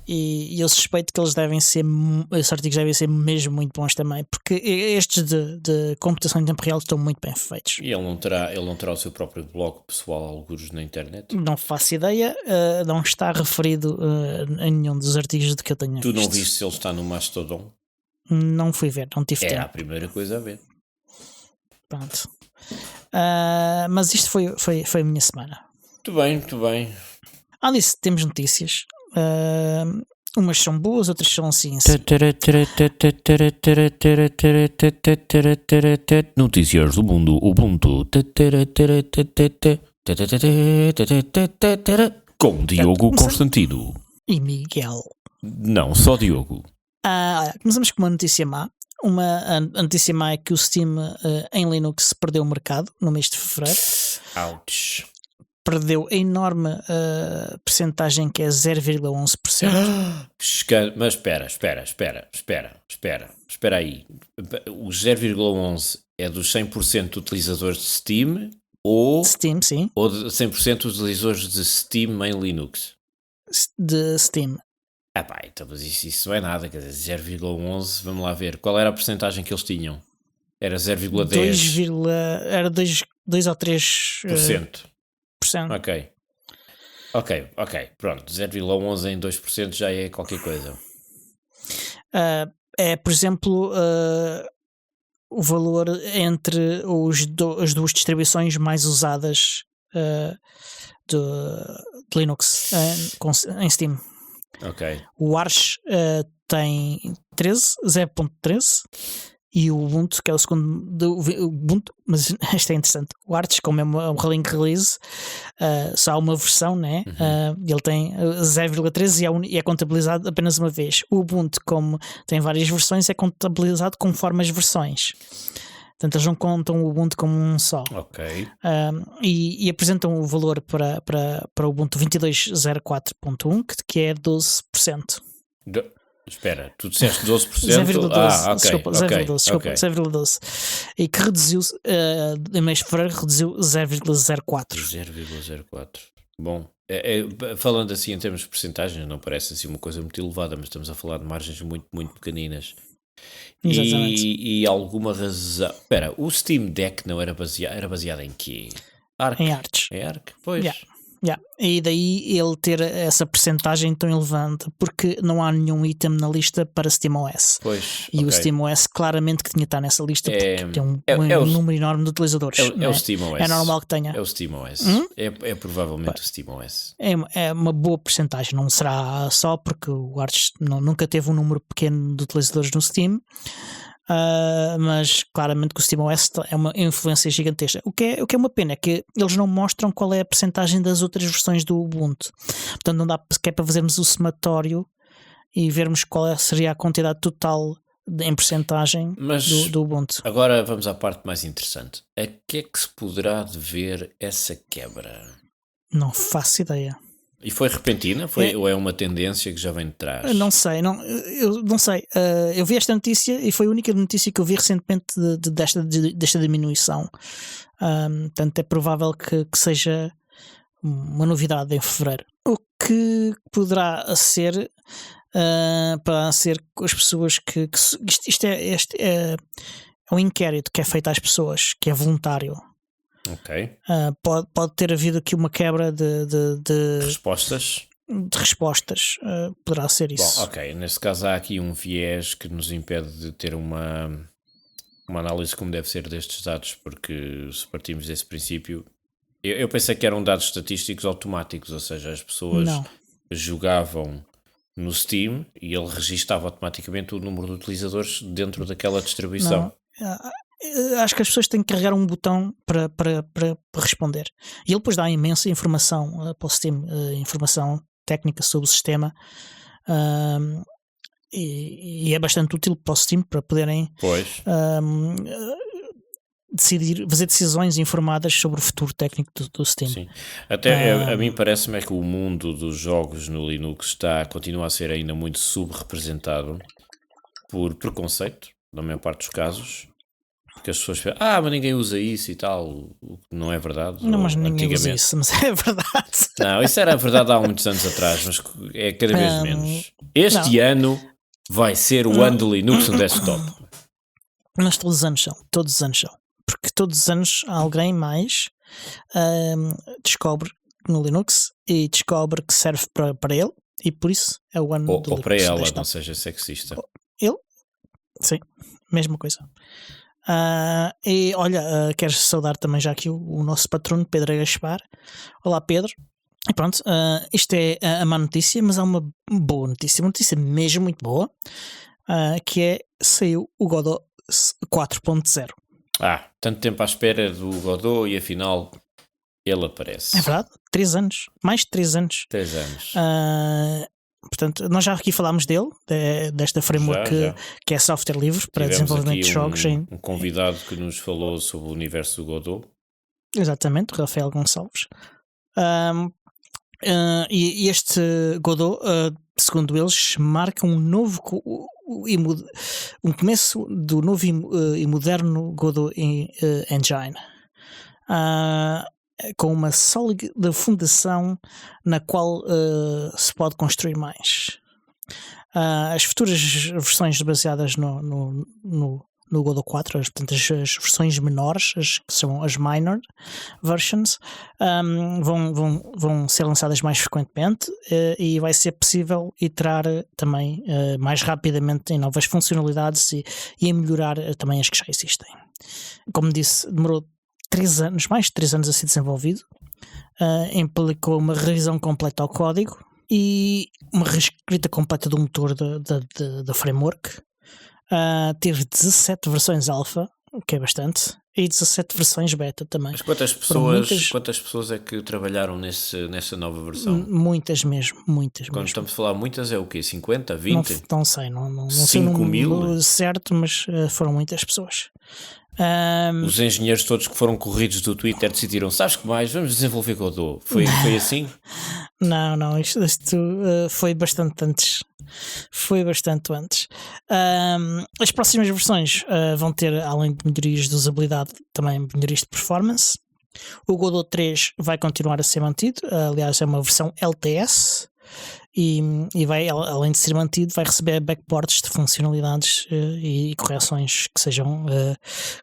e eu suspeito que esses artigos devem ser mesmo muito bons também, porque estes de computação em tempo real estão muito bem feitos. E ele não terá o seu próprio blog pessoal, alguns na internet? Não faço ideia, não está referido em nenhum dos artigos de que eu tenho visto. Tu não viste se ele está no Mastodon? Não fui ver, não tive tempo. É a primeira coisa a ver. Pronto. Mas isto foi a minha semana. Muito bem. Alice, temos notícias. Umas são boas, outras são assim. Notícias do mundo Ubuntu. Com Diogo Constantino e Miguel. Não, só Diogo. Começamos com uma notícia má. A notícia má é que o Steam em Linux perdeu o mercado no mês de fevereiro. Ouch. Perdeu a enorme percentagem, que é 0,11%. Mas espera aí. O 0,11 é dos 100% de utilizadores de Steam ou Steam, sim. Ou de 100% de utilizadores de Steam em Linux? De Steam. Então, mas isso não é nada, quer dizer, 0,11, vamos lá ver, qual era a percentagem que eles tinham? Era 0,10? Era 2 ou 3%. Ok, pronto, 0,11 em 2% já é qualquer coisa. É, por exemplo, o valor entre as duas distribuições mais usadas de Linux em Steam. Ok. O Arch tem 0.13 e o Ubuntu, que é o segundo do Ubuntu, mas isto é interessante. O Arch, como é um rolling release, só há uma versão, né? Ele tem 0.13 e é contabilizado apenas uma vez. O Ubuntu, como tem várias versões, é contabilizado conforme as versões. Portanto, eles não contam o Ubuntu como um só. Ok. E apresentam o valor para o Ubuntu 22.04.1, que é 12%. Espera, tu disseste 12%? 0,12. Ok. Desculpa, 0,12. E que reduziu, em mês de fevereiro, reduziu 0,04. 0,04. Bom, falando assim em termos de percentagens, não parece assim uma coisa muito elevada, mas estamos a falar de margens muito, muito pequeninas. E alguma razão... Espera, o Steam Deck não era baseado em quê? Em Arch. Em Arch? Pois. Yeah. E daí ele ter essa percentagem tão elevante, porque não há nenhum item na lista para SteamOS. Pois, e o SteamOS claramente que tinha de estar nessa lista, porque tem um número enorme de utilizadores. É o SteamOS. É normal que tenha. É o SteamOS. É provavelmente o SteamOS. É uma boa percentagem, não será só porque o Arch nunca teve um número pequeno de utilizadores no Steam. Mas claramente que o SteamOS é uma influência gigantesca. O que é uma pena é que eles não mostram qual é a percentagem das outras versões do Ubuntu. Portanto, não dá sequer para fazermos o somatório e vermos qual seria a quantidade total em percentagem do Ubuntu. Agora vamos à parte mais interessante. A que é que se poderá dever essa quebra? Não faço ideia. E foi repentina? Ou é uma tendência que já vem de trás? Não sei. Eu não sei. Eu vi esta notícia e foi a única notícia que eu vi recentemente desta diminuição. Portanto, é provável que seja uma novidade em fevereiro. O que poderá ser para ser com as pessoas que isto é um inquérito que é feito às pessoas, que é voluntário. Ok. Pode ter havido aqui uma quebra de respostas. De respostas, poderá ser isso. Bom, ok. Nesse caso há aqui um viés que nos impede de ter uma análise como deve ser destes dados, porque se partimos desse princípio, eu pensei que eram dados estatísticos automáticos, ou seja, as pessoas jogavam no Steam e ele registava automaticamente o número de utilizadores dentro daquela distribuição. Acho que as pessoas têm que carregar um botão para responder. E ele depois dá imensa informação para o Steam, informação técnica sobre o sistema, e é bastante útil para o Steam para poderem fazer decisões informadas sobre o futuro técnico do Steam. Sim. Até a mim parece-me que o mundo dos jogos no Linux continua a ser ainda muito subrepresentado por preconceito, na maior parte dos casos. Porque as pessoas falam, mas ninguém usa isso e tal, o que não é verdade. Não, mas ninguém usa isso, mas é verdade. Não, isso era verdade há muitos anos atrás, mas é cada vez menos. Este ano vai ser o ano do Linux no desktop. Mas todos os anos são. Porque todos os anos alguém mais descobre no Linux e descobre que serve para ele, e por isso é o ano do Linux. Ou para ela, não seja sexista. Ele? Sim, mesma coisa. E olha, quero saudar também já aqui o nosso patrono Pedro Gaspar. Olá, Pedro. E pronto, isto é a má notícia, mas há uma boa notícia, uma notícia mesmo muito boa, que saiu o Godot 4.0. Tanto tempo à espera do Godot e afinal ele aparece. É verdade, 3 anos, mais de 3 anos. 3 anos. Portanto, nós já aqui falámos dele, desta framework que é software livre para desenvolvimento de jogos. Um convidado que nos falou sobre o universo do Godot. Exatamente, o Rafael Gonçalves. E este Godot, segundo eles, marca um começo do novo e moderno Godot Engine. Com uma sólida fundação na qual se pode construir mais. As futuras versões baseadas no Godot 4, portanto as versões menores, que são as minor versions, vão ser lançadas mais frequentemente, e vai ser possível iterar também mais rapidamente em novas funcionalidades e em melhorar também as que já existem. Como disse, demorou 3 anos, mais de 3 anos a ser desenvolvido, implicou uma revisão completa ao código, e uma reescrita completa do motor da framework. Teve 17 versões alfa, o que é bastante, e 17 versões beta também. Mas quantas pessoas é que trabalharam nessa nova versão? Muitas mesmo. Quando estamos a falar muitas, é o quê? 50? 20? Não sei, não 5 sei o número mil? certo, mas foram muitas pessoas. Os engenheiros todos que foram corridos do Twitter decidiram, sabes que mais, vamos desenvolver Godot. Foi assim? Não, isto foi bastante antes. As próximas versões vão ter, além de melhorias de usabilidade, também melhorias de performance. O Godot 3 vai continuar a ser mantido, aliás é uma versão LTS, e vai, além de ser mantido, vai receber backports de funcionalidades e correções que sejam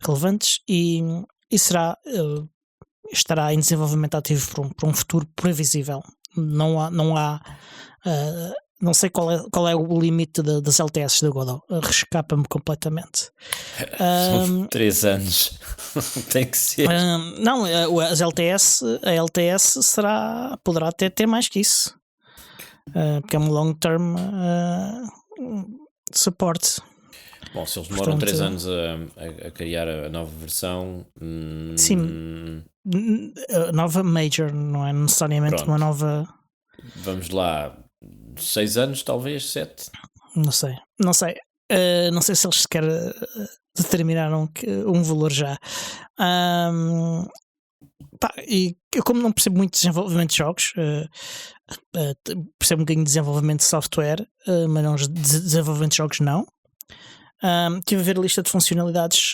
relevantes, e estará em desenvolvimento ativo por um futuro previsível. Não sei qual é o limite das LTS da Godot. Rescapa-me completamente. São 3 anos. Tem que ser. Não, a LTS poderá até ter mais que isso. Porque é um long term support. Bom, se eles demoram 3 anos a criar a nova versão. Sim, a nova major, não é necessariamente Pronto. uma nova. Vamos lá, 6 anos, talvez 7. Não sei. Não sei se eles sequer determinaram um valor já. E eu, como não percebo muito de desenvolvimento de jogos, percebo um bocadinho de desenvolvimento de software, mas não de desenvolvimento de jogos não. Estive a ver a lista de funcionalidades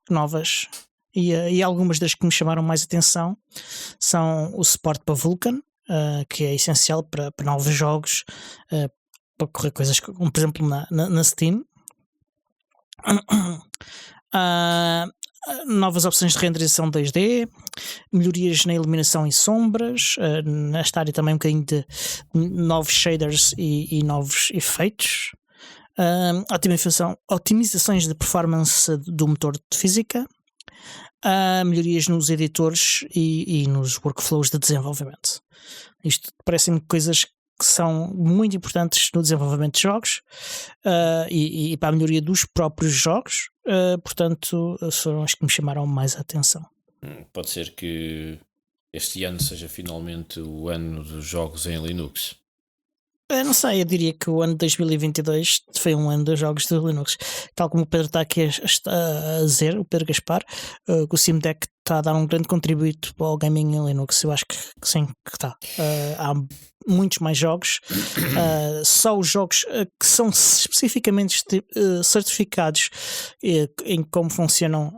novas, e algumas das que me chamaram mais atenção são o suporte para Vulkan, que é essencial para novos jogos, para correr coisas como, por exemplo, na Steam. Novas opções de renderização 2D, melhorias na iluminação e sombras, nesta área também um bocadinho de novos shaders e novos efeitos, otimizações de performance do motor de física, melhorias nos editores e nos workflows de desenvolvimento. Isto parece-me coisas que são muito importantes no desenvolvimento de jogos e para a melhoria dos próprios jogos, portanto foram as que me chamaram mais a atenção. Pode ser que este ano seja finalmente o ano dos jogos em Linux. Não sei, eu diria que o ano de 2022 foi um ano dos jogos de Linux. Tal como o Pedro está aqui a dizer, o Pedro Gaspar, que o Steam Deck está a dar um grande contributo para o gaming em Linux. Eu acho que sim, que está. Há muitos mais jogos. Só os jogos que são especificamente certificados em como funcionam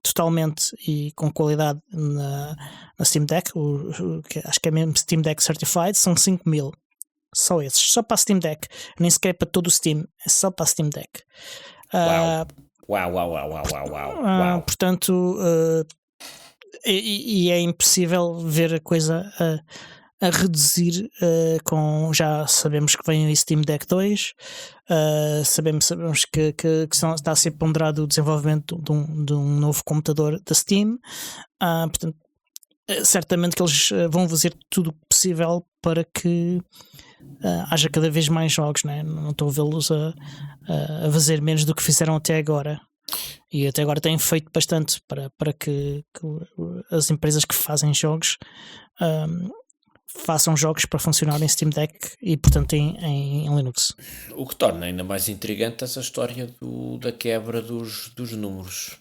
totalmente e com qualidade na Steam Deck, acho que é mesmo Steam Deck Certified, são 5.000. Só esses, só para a Steam Deck, nem sequer para todo o Steam, é só para a Steam Deck. Uau. Portanto, e é impossível ver a coisa a reduzir já sabemos que vem o Steam Deck 2, sabemos que está a ser ponderado o desenvolvimento de um novo computador da Steam, portanto, certamente que eles vão fazer tudo o possível para que haja cada vez mais jogos, né? Não estou a vê-los a fazer menos do que fizeram até agora, e até agora têm feito bastante para que as empresas que fazem jogos façam jogos para funcionar em Steam Deck e portanto em Linux. O que torna ainda mais intrigante essa história da quebra dos números.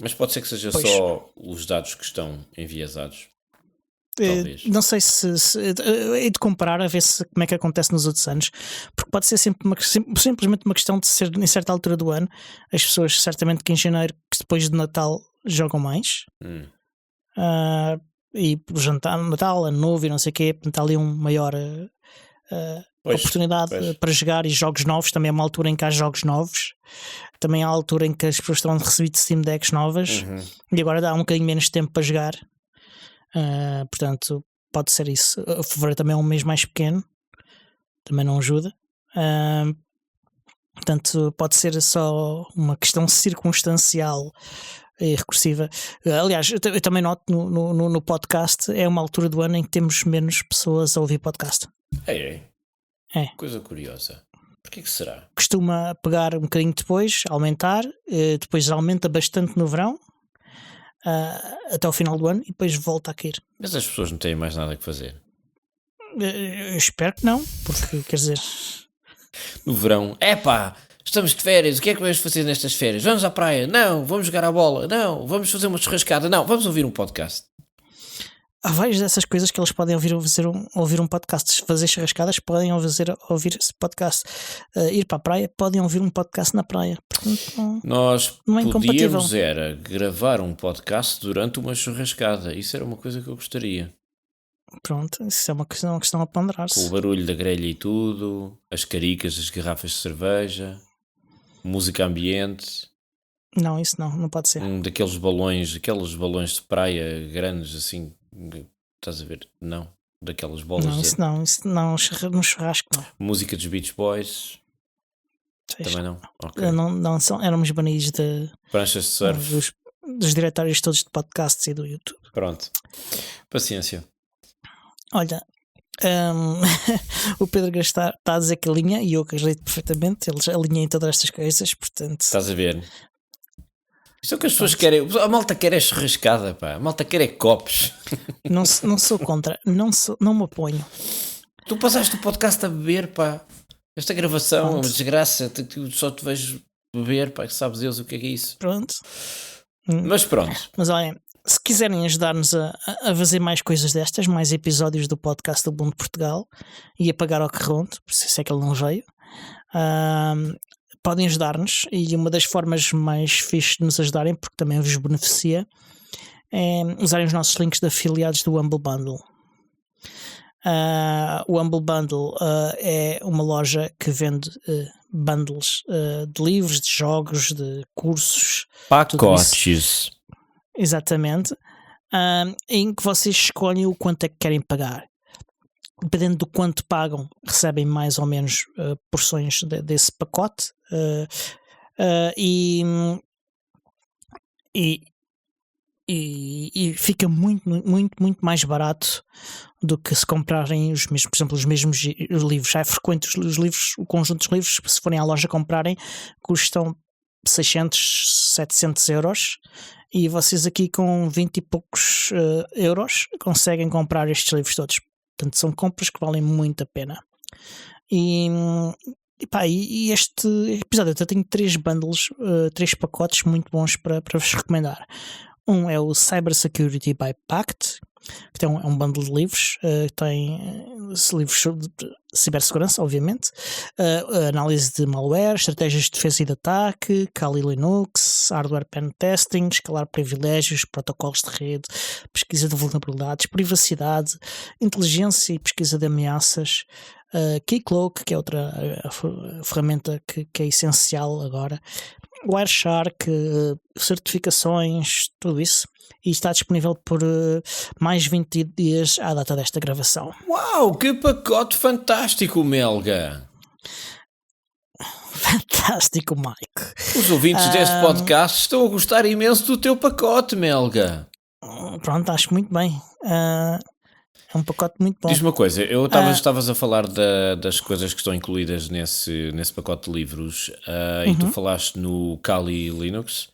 Mas pode ser que seja só os dados que estão enviesados. Talvez. Não sei se é de comparar a ver como é que acontece nos outros anos, porque pode ser simplesmente uma questão de ser em certa altura do ano. As pessoas certamente que em janeiro, depois de Natal, jogam mais, e por jantar Natal, Ano Novo e não sei o quê, portanto há ali uma maior oportunidade para jogar, e jogos novos. Também é uma altura em que há jogos novos, também há a altura em que as pessoas estão a receber Steam Decks novas, e agora dá um bocadinho menos tempo para jogar. Portanto, pode ser isso. O fevereiro também é um mês mais pequeno, também não ajuda. Portanto, pode ser só uma questão circunstancial e recursiva. Aliás, eu também noto no podcast, é uma altura do ano em que temos menos pessoas a ouvir podcast. É. É. Coisa curiosa. Porquê que será? Costuma pegar um bocadinho depois, aumentar, depois aumenta bastante no verão, até ao final do ano, e depois volta a cair. Mas as pessoas não têm mais nada que fazer. Eu espero que não, porque quer dizer... No verão, estamos de férias, o que é que vamos fazer nestas férias? Vamos à praia? Não. Vamos jogar à bola? Não. Vamos fazer uma churrascada? Não. Vamos ouvir um podcast. Há várias dessas coisas que eles podem ouvir um podcast. Fazer churrascadas, podem ouvir esse podcast. Ir para a praia, podem ouvir um podcast na praia. Portanto, Nós não é incompatível. podíamos era gravar um podcast durante uma churrascada. Isso era uma coisa que eu gostaria. Pronto, isso é uma questão a ponderar-se. Com o barulho da grelha e tudo, as caricas, as garrafas de cerveja, música ambiente. Não, isso não pode ser. Daqueles balões, aqueles balões de praia grandes assim, estás a ver? Não, daquelas bolas. Não, isso não, no churrasco não. Música dos Beach Boys. Também não. Okay. Não éramos banidos de pranchas de surf. Dos diretórios todos de podcasts e do YouTube. Pronto, paciência. Olha, o Pedro está a dizer que alinha, e eu acredito perfeitamente, eles alinham em todas estas coisas, portanto... Estás a ver? Isto é o que as pessoas querem. A malta quer é churrascada, pá. A malta quer é copos. Não sou contra, não me oponho. Tu passaste o podcast a beber, pá. Esta gravação é uma desgraça. Só te vejo beber, pá, que sabes Deus o que é isso. Pronto. Mas pronto. Mas olhem, se quiserem ajudar-nos a fazer mais coisas destas, mais episódios do podcast do Ubuntu de Portugal, e a pagar ao Carronto, se é que ele não veio, podem ajudar-nos, e uma das formas mais fixes de nos ajudarem, porque também vos beneficia, é usarem os nossos links de afiliados do Humble Bundle. O Humble Bundle é uma loja que vende bundles de livros, de jogos, de cursos, pacotes. Exatamente, em que vocês escolhem o quanto é que querem pagar. Dependendo do quanto pagam, recebem mais ou menos porções desse pacote, e fica muito, muito, muito mais barato do que se comprarem os mesmos, por exemplo, os mesmos livros. É frequente os livros, o conjunto dos livros, se forem à loja comprarem, custam 600, 700 euros, e vocês aqui com 20 e poucos euros conseguem comprar estes livros todos. Portanto, são compras que valem muito a pena. E este episódio eu tenho 3 bundles, 3 pacotes muito bons para vos recomendar. Um é o Cyber Security by Pact, que é um bundle de livros, tem livros sobre cibersegurança, obviamente, análise de malware, estratégias de defesa e de ataque, Kali Linux, hardware pen testing, escalar privilégios, protocolos de rede, pesquisa de vulnerabilidades, privacidade, inteligência e pesquisa de ameaças, Keycloak, que é outra ferramenta que é essencial agora, Wireshark, certificações, tudo isso. E está disponível por mais 20 dias à data desta gravação. Uau, que pacote fantástico, Melga! Fantástico, Mike. Os ouvintes deste podcast estão a gostar imenso do teu pacote, Melga. Pronto, acho muito bem. É um pacote muito bom. Diz-me uma coisa, estavas a falar das coisas que estão incluídas nesse pacote de livros, e tu falaste no Kali Linux.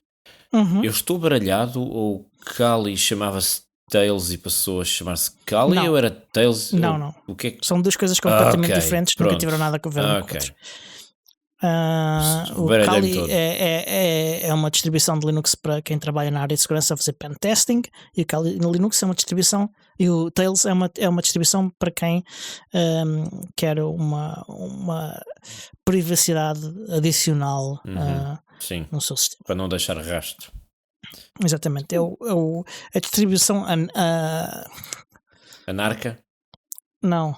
Eu estou baralhado, ou Kali chamava-se Tails e passou a chamar-se Kali, ou era Tails? Não. O que é que... São duas coisas completamente diferentes, nunca tiveram nada a ver com outras. O Kali é uma distribuição de Linux para quem trabalha na área de segurança a fazer pen testing, e o Kali Linux é uma distribuição, e o Tails é uma distribuição para quem quer uma privacidade adicional no seu sistema. Para não deixar rastro. Exatamente, a distribuição Anarca? Não.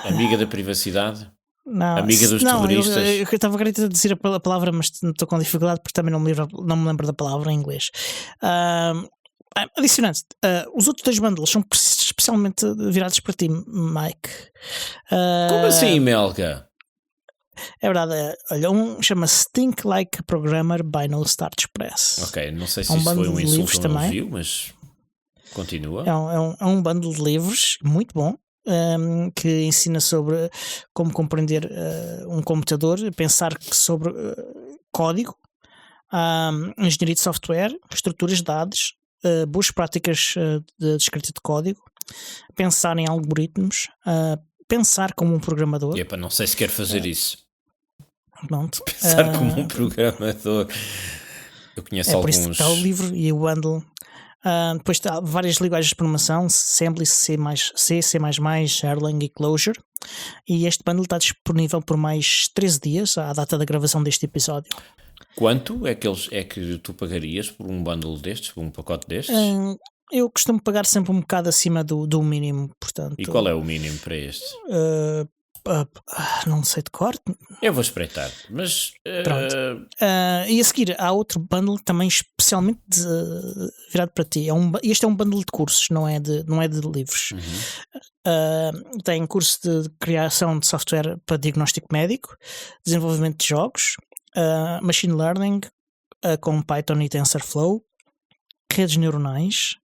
Amiga da privacidade? Não, amiga dos terroristas? Eu estava a querer dizer a palavra, mas estou com dificuldade porque também não me lembro da palavra em inglês. Adicionante, os outros 2 bundles são especialmente virados para ti, Mike. Como assim, Melga? É verdade, olha, um chama-se Think Like a Programmer by No Start Express. Ok, não sei se isso foi um insulto ou um elogio, mas continua. É um bundle de livros muito bom. que ensina sobre como compreender um computador, pensar sobre código, engenharia de software, estruturas de dados, boas práticas de escrita de código, pensar em algoritmos, pensar como um programador. Epa, não sei se quero fazer isso. Pronto. Pensar como um programador. Eu conheço alguns. Por isso está o livro e o bundle. Depois está várias linguagens de programação: Assembly, C++, Erlang e Clojure. E este bundle está disponível por mais 13 dias, à data da gravação deste episódio. Quanto é que tu pagarias por um bundle destes, por um pacote destes? Eu costumo pagar sempre um bocado acima do mínimo, portanto. E qual é o mínimo para este? Não sei de cor. Eu vou espreitar, mas... Pronto. E a seguir há outro bundle também especialmente virado para ti. Este é um bundle de cursos, não é de livros. Tem curso de criação de software para diagnóstico médico, desenvolvimento de jogos, machine learning com Python e TensorFlow, redes neuronais,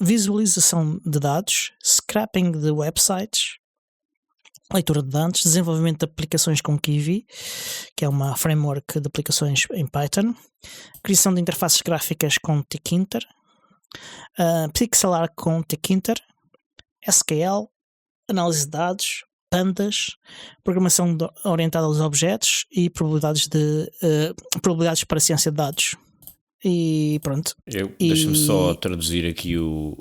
visualização de dados, scrapping de websites, leitura de dados, desenvolvimento de aplicações com Kivy, que é uma framework de aplicações em Python, criação de interfaces gráficas com Tkinter, pixel art com Tkinter, SQL, análise de dados, pandas, programação orientada aos objetos e probabilidades para a ciência de dados. E pronto. Deixa-me só traduzir aqui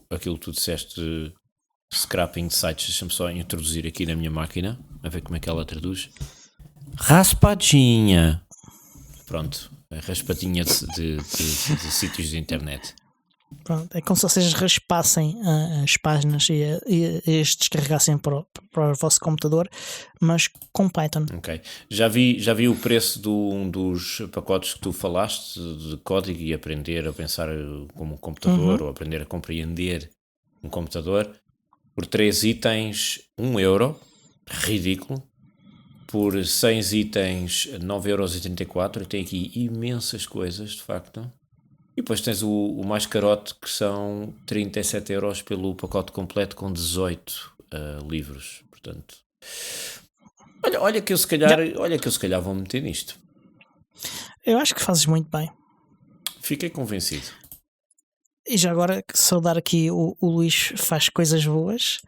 aquilo que tu disseste, scrapping de sites. Deixa-me só introduzir aqui na minha máquina, a ver como é que ela traduz. Raspadinha. Pronto, a raspadinha de sítios de internet. Pronto, é como se vocês raspassem as páginas e as descarregassem para o vosso computador, mas com Python. Ok. Já vi o preço de um dos pacotes que tu falaste, de código e aprender a pensar como um computador, ou aprender a compreender um computador. Por 3 itens, €1. Ridículo. Por 6 itens, 9,84€. Tem aqui imensas coisas, de facto. E depois tens o mais carote, que são 37€ pelo pacote completo com 18 livros. Portanto, olha que eu se calhar vou meter nisto. Eu acho que fazes muito bem. Fiquei convencido. E já agora, saudar aqui o Luís faz coisas boas.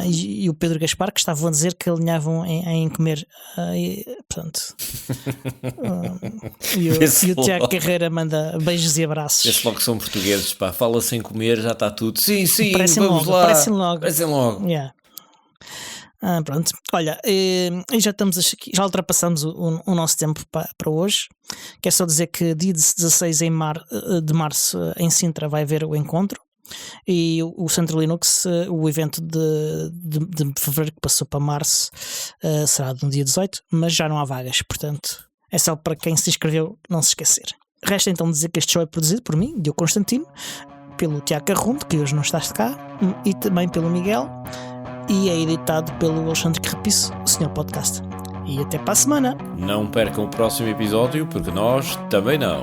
E o Pedro Gaspar, que estavam a dizer que alinhavam em comer. Portanto, e o Tiago Carreira manda beijos e abraços. Esses logo são portugueses, pá. Fala sem comer, já está tudo. Sim, vamos lá. Parecem logo. Yeah. Pronto, olha, e já estamos aqui, já ultrapassamos o nosso tempo para hoje. Quero só dizer que dia 16 de março em Sintra vai haver o encontro. E o Centro Linux, o evento de fevereiro que passou para março, será no dia 18, mas já não há vagas, portanto é só para quem se inscreveu não se esquecer. Resta então dizer que este show é produzido por mim, Diogo Constantino, pelo Tiago Carrundo, que hoje não está cá, e também pelo Miguel, e é editado pelo Alexandre Carrapiço, o Senhor Podcast. E até para a semana. Não percam o próximo episódio, porque nós também não.